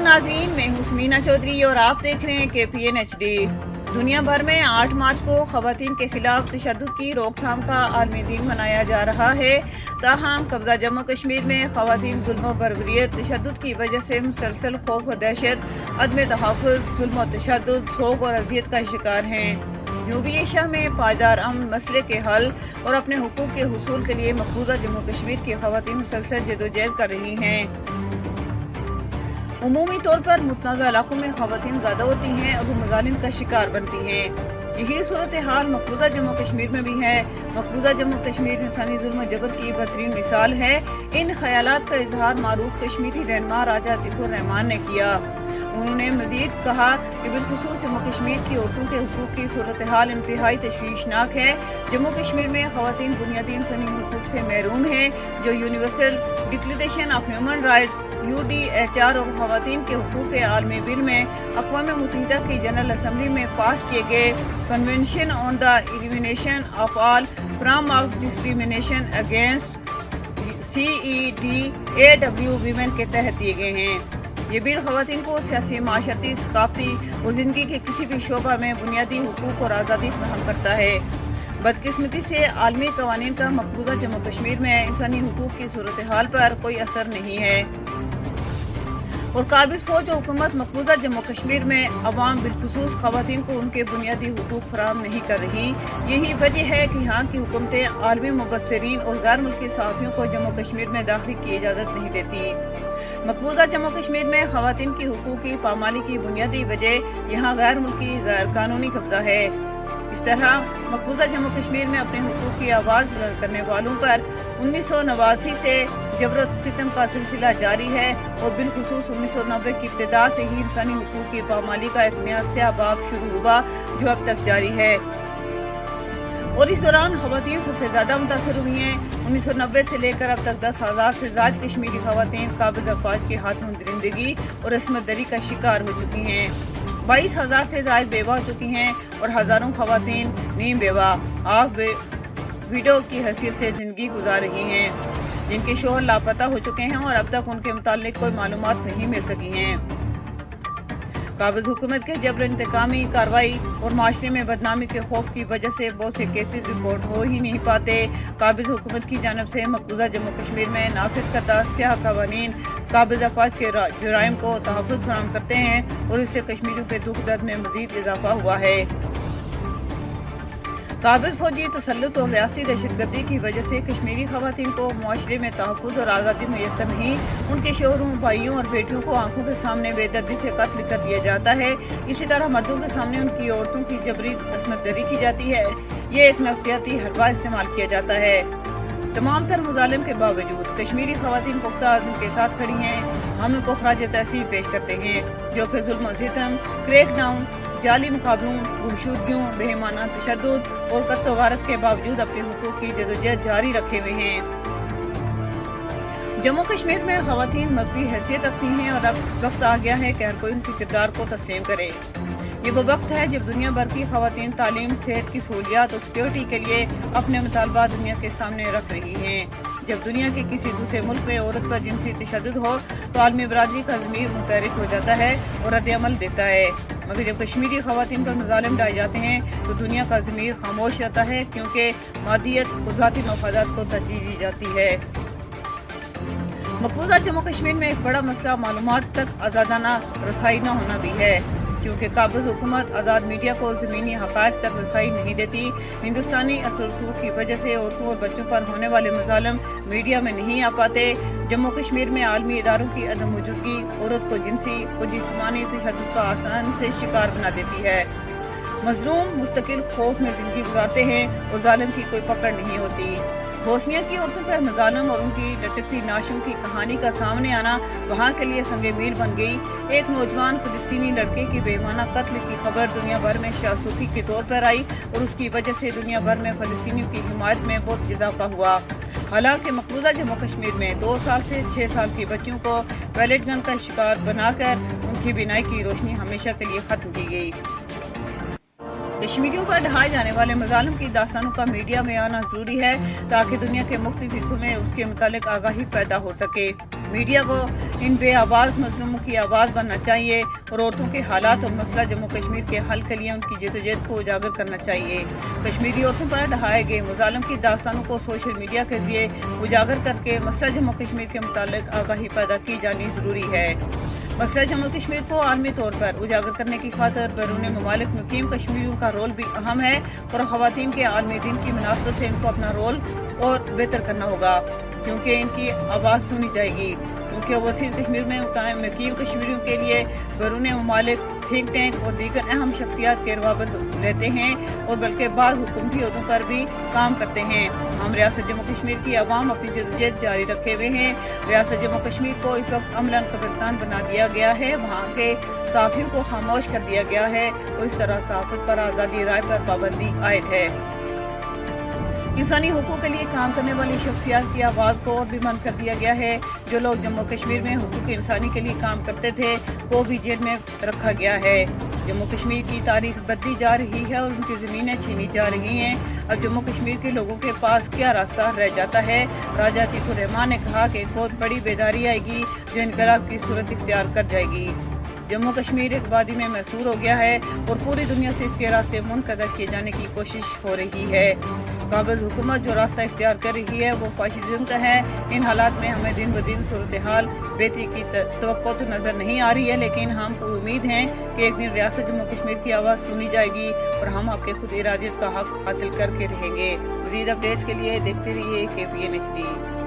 नाज़रीन, मैं हूं समीना चौधरी और आप देख रहे हैं KPN HD। दुनिया भर में 8 मार्च को खवातीन के खिलाफ तशद्दुद की रोकथाम का आलमी दिन मनाया जा रहा है। ताहम कब्जा जम्मू कश्मीर में खवातीन जुल्म बर्बरियत तशद्दुद की वजह से मुसलसल खौफ और दहशत, अदम तहफ़्फ़ुज़, जुल्म और तशद्दुद, शोक और अज़ियत का शिकार हैं। जनूबी एशिया में पायदार अमन मसले के हल और अपने हुकूक के हुसूल के लिए मकबूजा जम्मू कश्मीर की खवातीन मुसलसल जदोजहद कर रही हैं। उमूमी तौर पर मुतनाज़ा इलाकों में खवातीन ज़्यादा होती हैं और वो मज़ालिम का शिकार बनती हैं। यही सूरत हाल मकबूजा जम्मू कश्मीर में भी है। मकबूजा जम्मू कश्मीर इंसानी जुल्म जबर की बेहतरीन मिसाल है। इन ख्यालात का इजहार मारूफ कश्मीरी रहनुमा राजा अतीकुर रहमान ने किया। उन्होंने मजीद कहा कि बिलखुसूस जम्मू कश्मीर की औरतों के हुकूक की सूरत हाल इंतहाई तशवीशनाक है। जम्मू कश्मीर में खवातीन बुनियादी इंसानी हुकूक से महरूम हैं, जो universal declaration of human rights UDHR और खवातीन के हुकूक के आलमी बिल में अक़वाम मुत्तहिदा की जनरल असम्बली में पास किए गए convention on the elimination of all form of discrimination against CEDAW women के तहत दिए गए हैं। ये बिल खवातीन को सियासी, माशरती, सकाफती और जिंदगी के किसी भी शोबा में बुनियादी हुकूक और आज़ादी फराहम करता है। बदकिस्मती से आलमी कवानीन का मकबूजा जम्मू कश्मीर में इंसानी हुकूक की सूरत हाल पर कोई असर नहीं है और काबिज फौज और हुकूमत मकबूजा जम्मू कश्मीर में अवाम बिलखुसूस खवातीन को उनके बुनियादी हुकूक फराहम नहीं कर रही। यही वजह है कि यहाँ की हुकूमतें आलमी मुबस्सिरीन और गैर मुल्की सहाफ़ियों को जम्मू कश्मीर में दाखिल की इजाज़त नहीं देती। मकबूजा जम्मू कश्मीर में खवातीन की हुकूक की पामाली की बुनियादी वजह यहाँ गैर मुल्की गैर कानूनी कब्जा है। इस तरह मकबूजा जम्मू कश्मीर में अपने हुकूक की आवाज़ बुलंद करने वालों पर 1989 से जबरत सितम का सिलसिला जारी है और बिलखुसूस 1990 की इब्तिदा से ही इंसानी हुकूक की पामाली का एक नया स्याबाब शुरू हुआ, जो अब तक जारी है। और इस दौरान खवातीन सबसे ज्यादा मुतासर हुई हैं। 1990 से लेकर अब तक 10,000 से ज्यादा कश्मीरी खवातीन काबिज अफवाज के हाथों दरिंदगी और अस्मत दरी का शिकार हो चुकी हैं। 22,000 से ज्यादा बेवा हो चुकी हैं और हजारों खवातीन नीम बेवा हाफ विडो की हैसियत से जिंदगी गुजार रही हैं, जिनके शोहर लापता हो चुके हैं और अब तक उनके मुतालिक कोई मालूमात नहीं मिल सकी हैं। काबिज हुकूमत के जबर इंतकामी कार्रवाई और माशरे में बदनामी के खौफ की वजह से बहुत से केसेस रिपोर्ट हो ही नहीं पाते। काबिज हुकूमत की जानब से मकबूजा जम्मू कश्मीर में नाफिज करदा स्याह कवानीन काबिज अफवाज के जुराइम को तहफ़्फ़ुज़ फराहम करते हैं और इससे कश्मीरियों के दुख दर्द में मजीद इजाफा हुआ है। काबिज फौजी तसल्लुत और रियासती दहशतगर्दी की वजह से कश्मीरी खवातीन को मुआशरे में तहफ़्फ़ुज़ और आज़ादी मुयस्सर नहीं। उनके शोहरों, भाइयों और बेटियों को आंखों के सामने बेदर्दी से कत्ल कर दिया जाता है। इसी तरह मर्दों के सामने उनकी औरतों की जबरी अस्मत दरी की जाती है। ये एक नफ्सियाती हरबा इस्तेमाल किया जाता है। तमाम तर मुजालिम के बावजूद कश्मीरी खवातीन पुख्ता अज़्म के साथ खड़ी हैं। हम उनको खराज तहसीन पेश करते हैं, जो कि जुल्म, सितम, क्रैक डाउन, जाली मुकाबलों, गुमशुदगियों, बेईमाना तशद्दुद और कत्ल गारत के बावजूद अपने हुकूक की जदोजहद जारी रखे हुए हैं। जम्मू कश्मीर में खवातीन मर्जी हैसियत रखती हैं और अब वक्त आ गया है कि हर कोई उनके किरदार को तस्लीम करे। ये वो वक्त है जब दुनिया भर की खवातीन तालीम, सेहत की सहूलियात और सिक्योरिटी के लिए अपने मुतालबा दुनिया के सामने रख रही हैं। जब दुनिया के किसी दूसरे मुल्क में औरत पर जिनसी तशद्दुद हो तो आलमी बरादरी का ज़मीर मुतहरिक हो जाता है और रद्द-ए-अमल देता है, मगर जब कश्मीरी खवातीन पर मुज़ालिम ढाए जाते हैं तो दुनिया का ज़मीर खामोश रहता है, क्योंकि मादियत और ज़ाती मफादात को तरजीह दी जाती है। मकबूजा जम्मू कश्मीर में एक बड़ा मसला मालूमात तक आज़ादाना रसाई न होना भी है, क्योंकि काबिज हुकूमत आज़ाद मीडिया को ज़मीनी हक़ाइक़ तक रसाई नहीं देती। हिंदुस्तानी असर रसूख की वजह से औरतों और बच्चों पर होने वाले मज़ालिम मीडिया में नहीं आ पाते। जम्मू कश्मीर में आलमी इदारों की अदम मौजूदगी औरत को जिनसी और जिस्मानी तशद्दुद का आसान से शिकार बना देती है। मज़लूम मुस्तकिल खौफ में जिंदगी गुजारते हैं और जालिम की कोई पकड़ नहीं होती। बोस्निया की औरतों पर मज़ालिम और उनकी लटकती नाशों की कहानी का सामने आना वहाँ के लिए संगे मील बन गई। एक नौजवान फिलिस्तीनी लड़के की बेईमाना कत्ल की खबर दुनिया भर में शासूकी के तौर पर आई और उसकी वजह से दुनिया भर में फिलिस्तीनियों की हिमायत में बहुत इजाफा हुआ। हालांकि मकबूजा जम्मू कश्मीर में 2 साल से 6 साल की बच्चियों को पैलेट गन का शिकार बनाकर उनकी बिनाई की रोशनी हमेशा के लिए खत्म की गई। कश्मीरियों पर ढाए जाने वाले मज़ालिम की दास्तानों का मीडिया में आना जरूरी है ताकि दुनिया के मुख्तलिफ हिस्सों में उसके मुतालिक आगाही पैदा हो सके। میڈیا کو ان بے آواز مظلوموں کی آواز بننا چاہیے اور عورتوں کے حالات اور مسئلہ جموں کشمیر کے حل کے لیے ان کی جدوجہد کو اجاگر کرنا چاہیے۔ کشمیری عورتوں پر ڈھائے گئے مظالم کی داستانوں کو سوشل میڈیا کے ذریعے اجاگر کر کے مسئلہ جموں کشمیر کے متعلق آگاہی پیدا کی جانی ضروری ہے۔ مسئلہ جموں کشمیر کو عالمی طور پر اجاگر کرنے کی خاطر بیرون ممالک مقیم کشمیریوں کا رول بھی اہم ہے اور خواتین کے عالمی دن کی مناسبت سے ان کو اپنا رول اور بہتر کرنا ہوگا، کیونکہ ان کی آواز سنی جائے گی، کیونکہ اوورسیز کشمیر میں مقیم کشمیریوں کے لیے بیرون ممالک تھنک ٹینک اور دیگر اہم شخصیات کے روابط رہتے ہیں اور بلکہ بعض حکومتی عہدوں پر بھی کام کرتے ہیں۔ ہم ریاست جموں کشمیر کی عوام اپنی جدوجہد جاری رکھے ہوئے ہیں۔ ریاست جموں کشمیر کو اس وقت عملاً قبرستان بنا دیا گیا ہے، وہاں کے صحافیوں کو خاموش کر دیا گیا ہے اور اس طرح صحافت پر آزادی رائے پر پابندی عائد ہے۔ انسانی حقوق کے لیے کام کرنے والی شخصیات کی آواز کو اور بھی بند کر دیا گیا ہے۔ جو لوگ جموں کشمیر میں حقوق انسانی کے لیے کام کرتے تھے کو بھی جیل میں رکھا گیا ہے۔ جموں کشمیر کی تاریخ بدلی جا رہی ہے اور ان کی زمینیں چھینی جا رہی ہیں۔ اب جموں کشمیر کے لوگوں کے پاس کیا راستہ رہ جاتا ہے؟ راجہ عتیق الرحمان نے کہا کہ ایک بہت بڑی بیداری آئے گی جو انقلاب کی صورت اختیار کر جائے گی۔ جموں کشمیر ایک وادی میں محصور ہو گیا ہے اور پوری دنیا سے اس کے راستے منقطع کیے جانے کی کوشش ہو رہی ہے۔ قابض حکومت جو راستہ اختیار کر رہی ہے وہ فاشزم کا ہے۔ ان حالات میں ہمیں دن بدن صورتحال بہتری کی توقع تو نظر نہیں آ رہی ہے، لیکن ہم پر امید ہیں کہ ایک دن ریاست جموں کشمیر کی آواز سنی جائے گی اور ہم آپ کے خود ارادیت کا حق حاصل کر کے رہیں گے۔ مزید اپڈیٹس کے لیے دیکھتے رہیے KPN HD۔